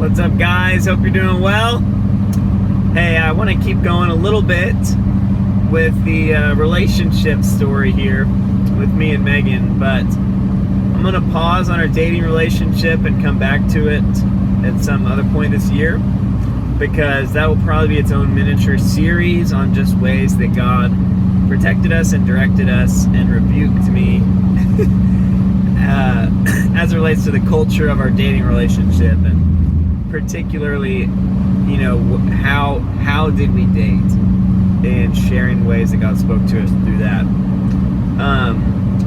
What's up, guys? Hope you're doing well. Hey, I want to keep going a little bit with the relationship story here with me and Megan, but I'm going to pause on our dating relationship and come back to it at some other point this year, because that will probably be its own miniature series on just ways that God protected us and directed us and rebuked me as it relates to the culture of our dating relationship, and particularly, how did we date, and sharing ways that God spoke to us through that.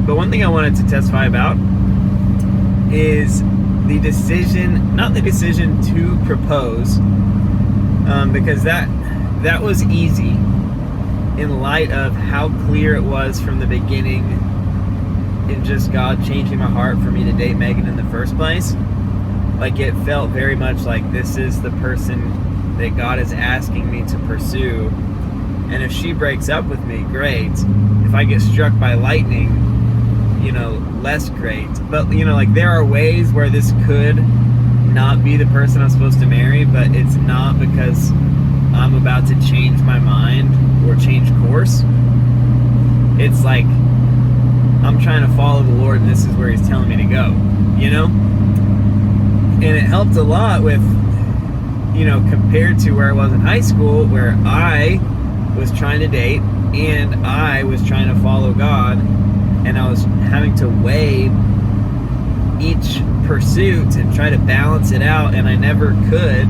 But one thing I wanted to testify about is the decision, not the decision to propose, because that was easy in light of how clear it was from the beginning in just God changing my heart for me to date Megan in the first place. Like, it felt very much like this is the person that God is asking me to pursue. And if she breaks up with me, great. If I get struck by lightning, less great. But, there are ways where this could not be the person I'm supposed to marry, but it's not because I'm about to change my mind or change course. It's like I'm trying to follow the Lord, and this is where He's telling me to go, And it helped a lot with, compared to where I was in high school, where I was trying to date and I was trying to follow God, and I was having to weigh each pursuit and try to balance it out, and I never could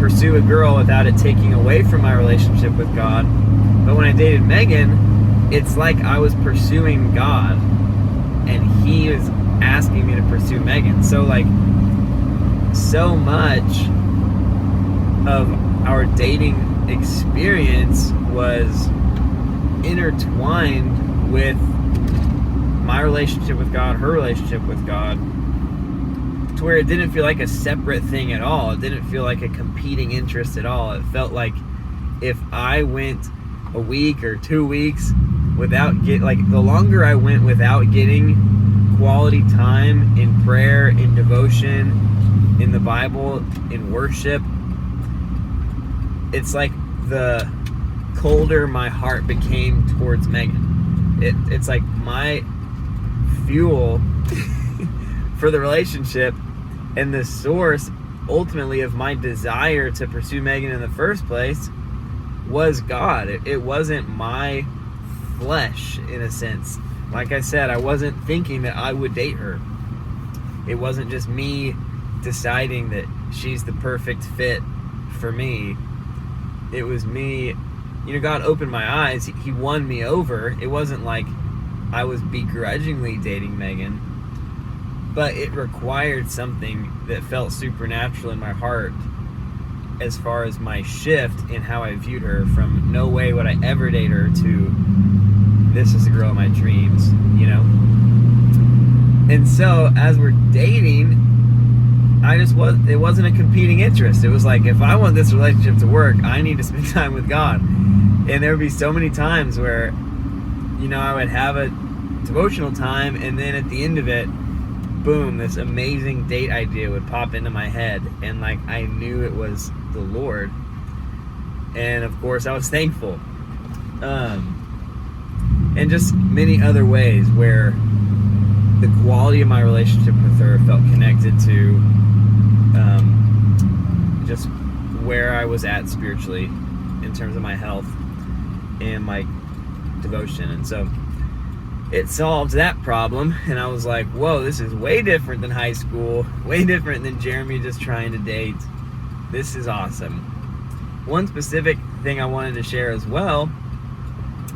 pursue a girl without it taking away from my relationship with God. But when I dated Megan, it's like I was pursuing God and He was asking me to pursue Megan. So so much of our dating experience was intertwined with my relationship with God, her relationship with God, to where it didn't feel like a separate thing at all. It didn't feel like a competing interest at all. It felt like if I went a week or 2 weeks without the longer I went without getting quality time in prayer, in devotion, in the Bible, in worship, it's like the colder my heart became towards Megan. It's like my fuel for the relationship and the source ultimately of my desire to pursue Megan in the first place was God. It wasn't my flesh, in a sense. Like I said, I wasn't thinking that I would date her. It wasn't just me deciding that she's the perfect fit for me. It was me, God opened my eyes. He won me over. It wasn't like I was begrudgingly dating Megan, but it required something that felt supernatural in my heart as far as my shift in how I viewed her, from no way would I ever date her to this is the girl of my dreams, And so as we're dating, it wasn't a competing interest. It was like, if I want this relationship to work, I need to spend time with God. And there would be so many times where, I would have a devotional time, and then at the end of it, boom, this amazing date idea would pop into my head, and I knew it was the Lord. And of course I was thankful. And just many other ways where the quality of my relationship with her felt connected to just where I was at spiritually in terms of my health and my devotion. And so it solved that problem, and I was like, whoa, this is way different than high school, way different than Jeremy just trying to date. This is awesome. One specific thing I wanted to share as well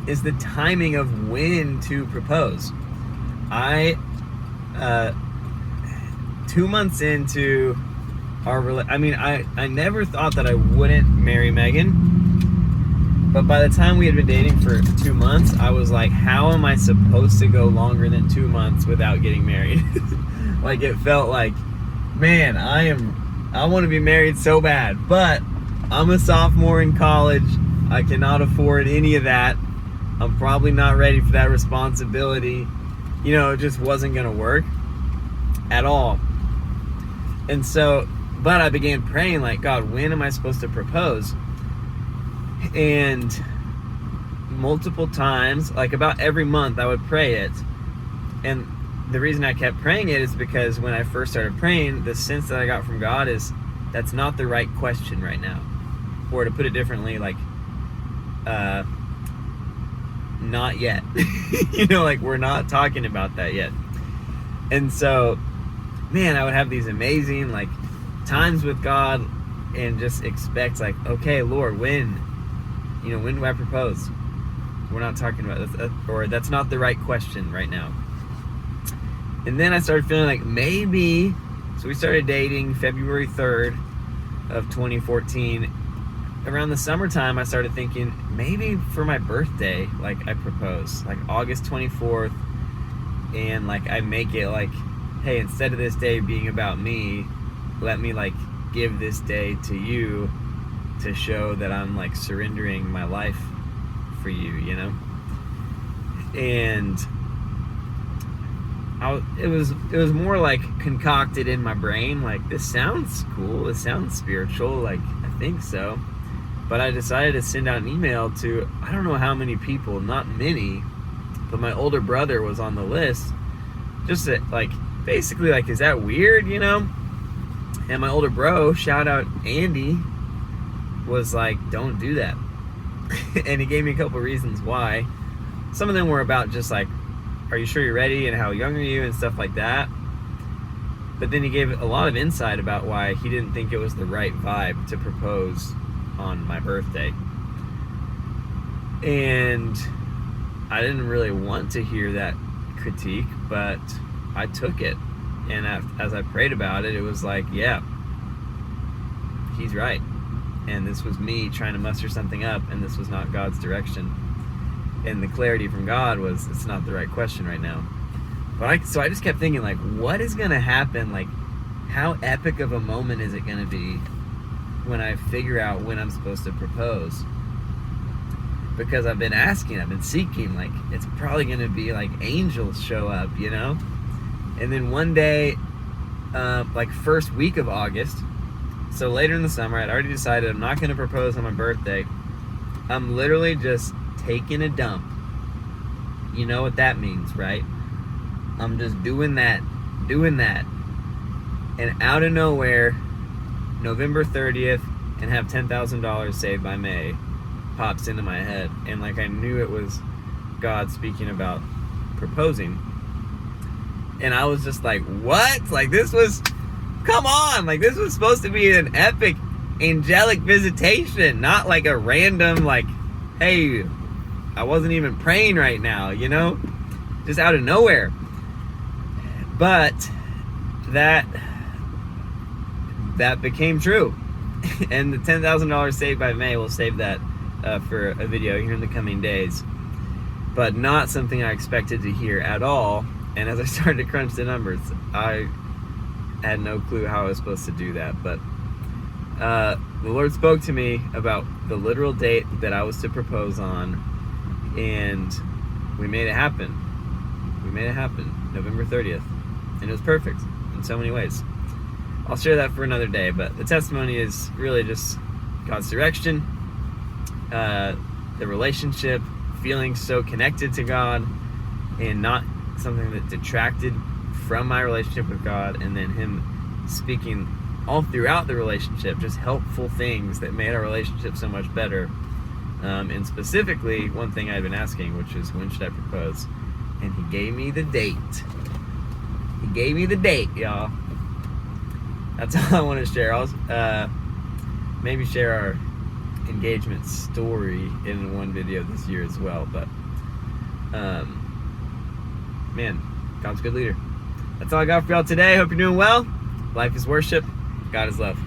is the timing of when to propose. I 2 months into our I never thought that I wouldn't marry Megan, but by the time we had been dating for 2 months, I was like, how am I supposed to go longer than 2 months without getting married? It felt like, man, I want to be married so bad, but I'm a sophomore in college. I cannot afford any of that. I'm probably not ready for that responsibility. It just wasn't going to work at all. And so But I began praying like, God, when am I supposed to propose? And multiple times, like about every month, I would pray it. And the reason I kept praying it is because when I first started praying, the sense that I got from God is that's not the right question right now. Or to put it differently, like, not yet. You know, like, we're not talking about that yet. And so, man, I would have these amazing, like, times with God and just expect, like, okay, Lord, when do I propose? We're not talking about this, or that's not the right question right now. And then I started feeling like maybe, so we started dating February 3rd of 2014. Around the summertime, I started thinking maybe for my birthday, like, I propose, like August 24th, and like I make it like, hey, instead of this day being about me, let me like give this day to you to show that I'm like surrendering my life for you, you know? And it was more like concocted in my brain, like, this sounds cool, this sounds spiritual, like, I think so. But I decided to send out an email to, I don't know how many people, not many, but my older brother was on the list. Just to, like, basically, like, is that weird, you know? And my older bro, shout out Andy, was like, don't do that. And he gave me a couple reasons why. Some of them were about just like, are you sure you're ready, and how young are you, and stuff like that. But then he gave a lot of insight about why he didn't think it was the right vibe to propose on my birthday. And I didn't really want to hear that critique, but I took it. And as I prayed about it, it was like, yeah, he's right. And this was me trying to muster something up, and this was not God's direction. And the clarity from God was, it's not the right question right now. So I just kept thinking, like, what is going to happen? Like, how epic of a moment is it going to be when I figure out when I'm supposed to propose? Because I've been asking, I've been seeking, like, it's probably going to be like angels show up, you know? And then one day, like first week of August, so later in the summer, I'd already decided I'm not going to propose on my birthday. I'm literally just taking a dump. You know what that means, right? I'm just doing that. And out of nowhere, November 30th, and have $10,000 saved by May, pops into my head. And like, I knew it was God speaking about proposing. And I was just like, what? Like, this was, come on, like, this was supposed to be an epic angelic visitation, not like a random, like, hey, I wasn't even praying right now, you know? Just out of nowhere. But that became true. And the $10,000 saved by May, we'll save that for a video here in the coming days. But not something I expected to hear at all. And as I started to crunch the numbers, I had no clue how I was supposed to do that. But the Lord spoke to me about the literal date that I was to propose on, and we made it happen. November 30th. And it was perfect in so many ways. I'll share that for another day, but the testimony is really just God's direction, the relationship, feeling so connected to God, and not something that detracted from my relationship with God, and then Him speaking all throughout the relationship, just helpful things that made our relationship so much better. And specifically, one thing I've been asking, which is, when should I propose? And He gave me the date. He gave me the date, y'all. That's all I want to share. I'll maybe share our engagement story in one video this year as well. But man, God's a good leader. That's all I got for y'all today. Hope you're doing well. Life is worship. God is love.